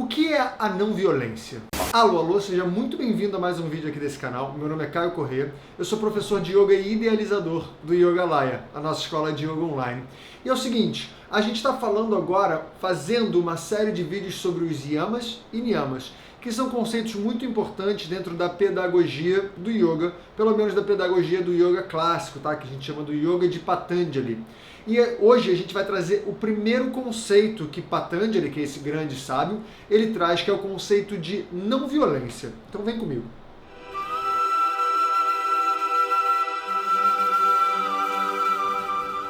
que é a não violência? Alô, alô, seja muito bem-vindo a mais um vídeo aqui desse canal. Meu nome é Caio Corrêa, eu sou professor de Yoga e idealizador do Yogalaya, a nossa escola de Yoga online. E é o seguinte, a gente está falando agora, fazendo uma série de vídeos sobre os yamas e niyamas, que são conceitos muito importantes dentro da pedagogia do yoga, pelo menos da pedagogia do yoga clássico, tá? Que a gente chama do yoga de Patanjali. E hoje a gente vai trazer o primeiro conceito que Patanjali, que é esse grande sábio, ele traz, que é o conceito de não violência. Então vem comigo.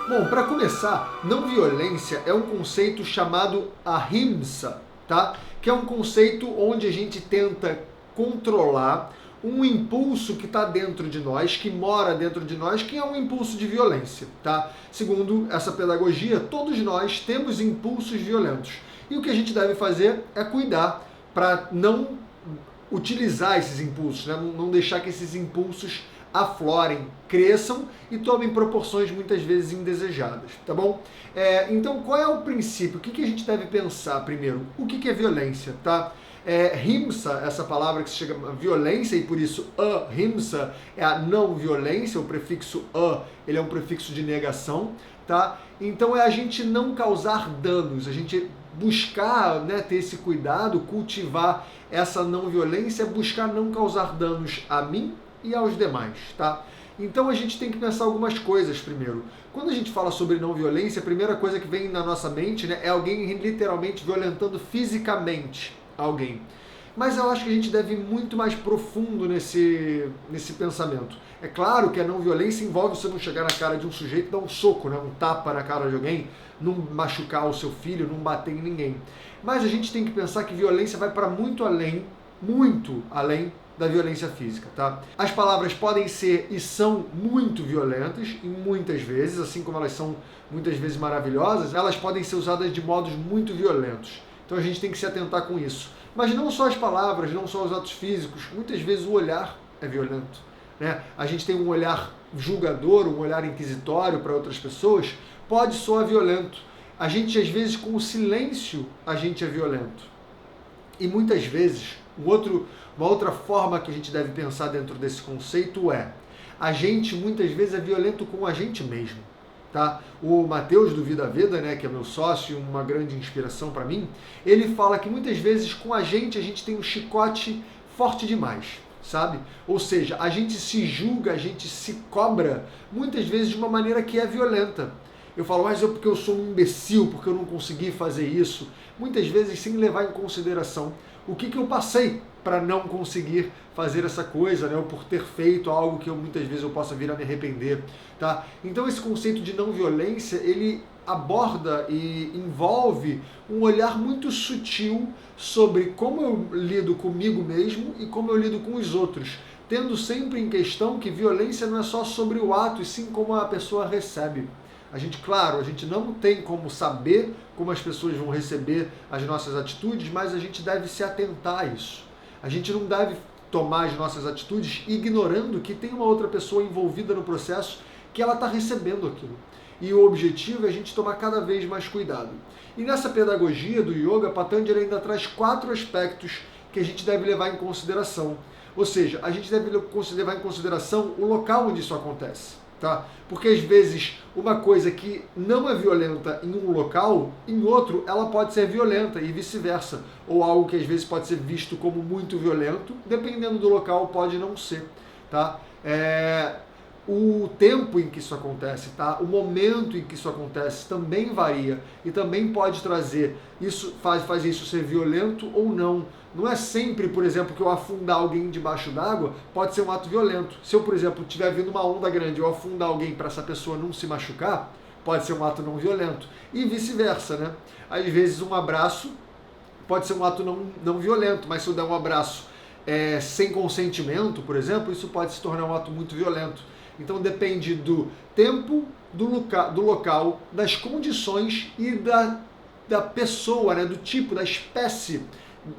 Bom, para começar, não violência é um conceito chamado ahimsa, tá? Que é um conceito onde a gente tenta controlar um impulso que está dentro de nós, que mora dentro de nós, que é um impulso de violência, tá? Segundo essa pedagogia, todos nós temos impulsos violentos. E o que a gente deve fazer é cuidar para não utilizar esses impulsos, né? Não deixar que esses impulsos aflorem, cresçam e tomem proporções muitas vezes indesejadas, tá bom? Então, qual é o princípio? O que a gente deve pensar primeiro? O que é violência, tá? Himsa, essa palavra que se chama violência, e por isso ahimsa é a não violência, o prefixo ele é um prefixo de negação, tá? Então é a gente não causar danos, a gente buscar, né, ter esse cuidado, cultivar essa não violência, buscar não causar danos a mim e aos demais, tá? Então a gente tem que pensar algumas coisas primeiro. Quando a gente fala sobre não violência, a primeira coisa que vem na nossa mente, né, é alguém literalmente violentando fisicamente alguém. Mas eu acho que a gente deve ir muito mais profundo nesse pensamento. É claro que a não violência envolve você não chegar na cara de um sujeito e dar um soco, né, um tapa na cara de alguém, não machucar o seu filho, não bater em ninguém. Mas a gente tem que pensar que violência vai para muito além da violência física, tá? As palavras podem ser e são muito violentas, e muitas vezes, assim como elas são muitas vezes maravilhosas, elas podem ser usadas de modos muito violentos. Então a gente tem que se atentar com isso. Mas não só as palavras, não só os atos físicos, muitas vezes o olhar é violento, né? A gente tem um olhar julgador, um olhar inquisitório para outras pessoas, pode soar violento. A gente, às vezes, com o silêncio, a gente é violento. E muitas vezes, uma outra forma que a gente deve pensar dentro desse conceito é: a gente muitas vezes é violento com a gente mesmo, tá? O Matheus do Vida Veda, né, que é meu sócio, uma grande inspiração para mim, ele fala que muitas vezes com a gente tem um chicote forte demais, sabe? Ou seja, a gente se julga, a gente se cobra muitas vezes de uma maneira que é violenta. Eu falo, mas porque eu sou um imbecil, porque eu não consegui fazer isso. Muitas vezes sem levar em consideração o que eu passei para não conseguir fazer essa coisa, né? Ou por ter feito algo que muitas vezes eu possa vir a me arrepender, tá? Então esse conceito de não violência, ele aborda e envolve um olhar muito sutil sobre como eu lido comigo mesmo e como eu lido com os outros, tendo sempre em questão que violência não é só sobre o ato, e sim como a pessoa recebe. A gente não tem como saber como as pessoas vão receber as nossas atitudes, mas a gente deve se atentar a isso. A gente não deve tomar as nossas atitudes ignorando que tem uma outra pessoa envolvida no processo que ela está recebendo aquilo. E o objetivo é a gente tomar cada vez mais cuidado. E nessa pedagogia do yoga, Patanjali ainda traz 4 aspectos que a gente deve levar em consideração. Ou seja, a gente deve levar em consideração o local onde isso acontece. Tá? Porque às vezes uma coisa que não é violenta em um local, em outro ela pode ser violenta e vice-versa. Ou algo que às vezes pode ser visto como muito violento, dependendo do local pode não ser. Tá? O tempo em que isso acontece, tá? O momento em que isso acontece também varia e também pode trazer isso, fazer isso ser violento ou não. Não é sempre, por exemplo, que eu afundar alguém debaixo d'água pode ser um ato violento. Se eu, por exemplo, estiver vindo uma onda grande e eu afundar alguém para essa pessoa não se machucar, pode ser um ato não violento. E vice-versa, né? Às vezes um abraço pode ser um ato não violento, mas se eu der um abraço sem consentimento, por exemplo, isso pode se tornar um ato muito violento. Então depende do tempo, do local, das condições e da pessoa, né? Do tipo, da espécie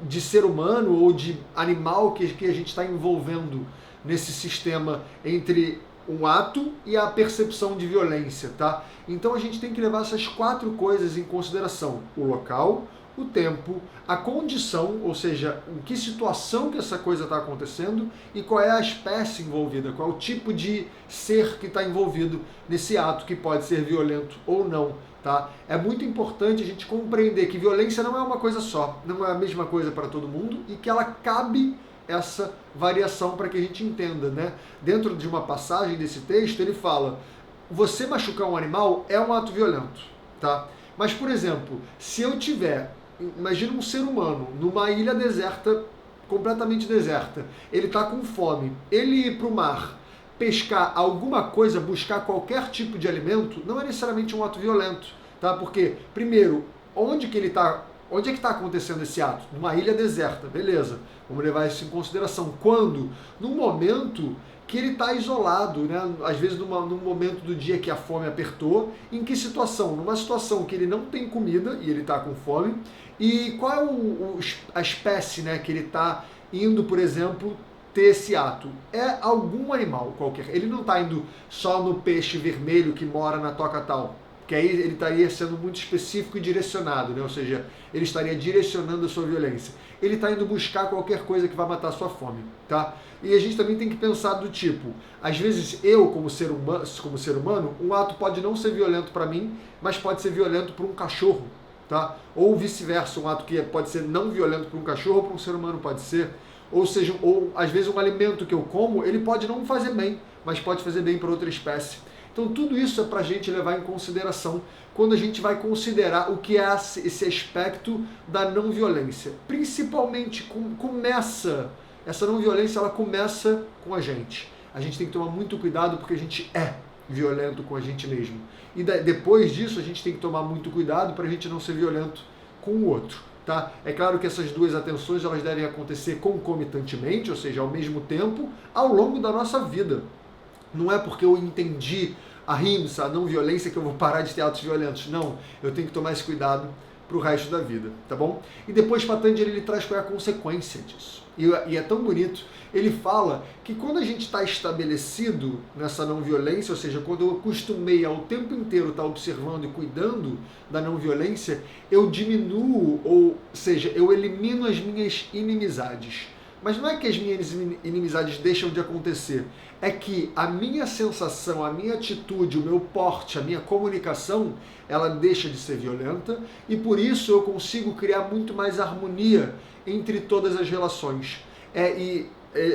de ser humano ou de animal que a gente está envolvendo nesse sistema entre um ato e a percepção de violência, tá? Então a gente tem que levar essas 4 coisas em consideração: o local, o tempo, a condição, ou seja, em que situação que essa coisa está acontecendo e qual é a espécie envolvida, qual é o tipo de ser que está envolvido nesse ato que pode ser violento ou não. Tá? É muito importante a gente compreender que violência não é uma coisa só, não é a mesma coisa para todo mundo e que ela cabe essa variação para que a gente entenda, né? Dentro de uma passagem desse texto, ele fala: você machucar um animal é um ato violento, tá? Mas, por exemplo, se eu tiver, imagina um ser humano numa ilha deserta, completamente deserta, ele está com fome, ele ir para o mar, pescar alguma coisa, buscar qualquer tipo de alimento, não é necessariamente um ato violento, tá? Porque, primeiro, onde é que está acontecendo esse ato? Numa ilha deserta, beleza, vamos levar isso em consideração. Quando? Num momento que ele está isolado, né? Às vezes num momento do dia que a fome apertou. Em que situação? Numa situação que ele não tem comida e ele está com fome. E qual é a espécie, né, que ele está indo, por exemplo, ter esse ato? É algum animal qualquer. Ele não está indo só no peixe vermelho que mora na toca tal, que aí ele estaria sendo muito específico e direcionado, né? Ou seja, ele estaria direcionando a sua violência. Ele está indo buscar qualquer coisa que vai matar a sua fome, tá? E a gente também tem que pensar do tipo, às vezes eu, como ser humano, um ato pode não ser violento para mim, mas pode ser violento para um cachorro, tá? Ou vice-versa, um ato que pode ser não violento para um cachorro ou para um ser humano pode ser. Ou seja, ou às vezes um alimento que eu como, ele pode não fazer bem, mas pode fazer bem para outra espécie. Então tudo isso é para a gente levar em consideração quando a gente vai considerar o que é esse aspecto da não violência. Principalmente essa não violência, ela começa com a gente. A gente tem que tomar muito cuidado porque a gente é violento com a gente mesmo. E depois disso a gente tem que tomar muito cuidado para a gente não ser violento com o outro. Tá? É claro que essas duas atenções elas devem acontecer concomitantemente, ou seja, ao mesmo tempo, ao longo da nossa vida. Não é porque eu entendi a ahimsa, a não violência, que eu vou parar de ter atos violentos. Não, eu tenho que tomar esse cuidado para o resto da vida, tá bom? E depois Patanjali ele traz qual é a consequência disso. E é tão bonito. Ele fala que quando a gente está estabelecido nessa não violência, ou seja, quando eu acostumei ao tempo inteiro estar observando e cuidando da não violência, eu diminuo, ou seja, eu elimino as minhas inimizades. Mas não é que as minhas inimizades deixam de acontecer, é que a minha sensação, a minha atitude, o meu porte, a minha comunicação, ela deixa de ser violenta e por isso eu consigo criar muito mais harmonia entre todas as relações.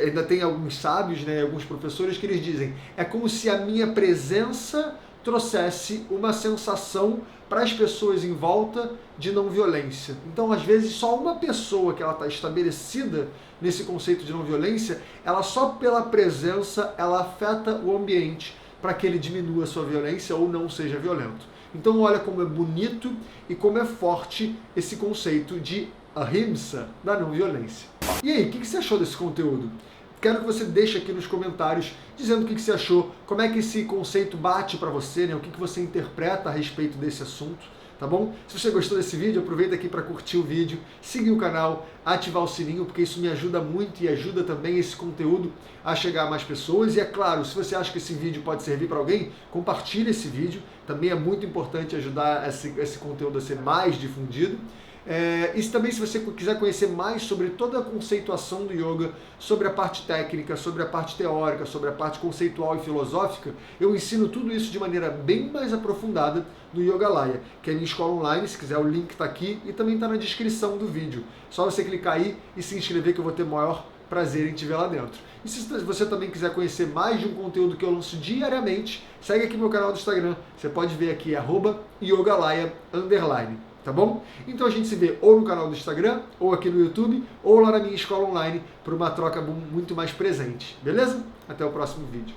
Ainda tem alguns sábios, né, alguns professores que eles dizem, é como se a minha presença trouxesse uma sensação para as pessoas em volta de não violência. Então, às vezes, só uma pessoa que ela está estabelecida nesse conceito de não violência, ela só pela presença, ela afeta o ambiente para que ele diminua a sua violência ou não seja violento. Então, olha como é bonito e como é forte esse conceito de ahimsa, da não violência. E aí, o que você achou desse conteúdo? Quero que você deixe aqui nos comentários dizendo o que você achou, como é que esse conceito bate para você, né? O que você interpreta a respeito desse assunto, tá bom? Se você gostou desse vídeo, aproveita aqui para curtir o vídeo, seguir o canal, ativar o sininho, porque isso me ajuda muito e ajuda também esse conteúdo a chegar a mais pessoas. E é claro, se você acha que esse vídeo pode servir para alguém, compartilhe esse vídeo, também é muito importante ajudar esse conteúdo a ser mais difundido. E também, se você quiser conhecer mais sobre toda a conceituação do yoga, sobre a parte técnica, sobre a parte teórica, sobre a parte conceitual e filosófica, eu ensino tudo isso de maneira bem mais aprofundada no Yogalaya, que é a minha escola online. Se quiser, o link está aqui e também está na descrição do vídeo. Só você clicar aí e se inscrever que eu vou ter o maior prazer em te ver lá dentro. E se você também quiser conhecer mais de um conteúdo que eu lanço diariamente, segue aqui meu canal do Instagram. Você pode ver aqui, @yogalaya_. Tá bom? Então a gente se vê ou no canal do Instagram, ou aqui no YouTube, ou lá na minha escola online, para uma troca muito mais presente. Beleza? Até o próximo vídeo.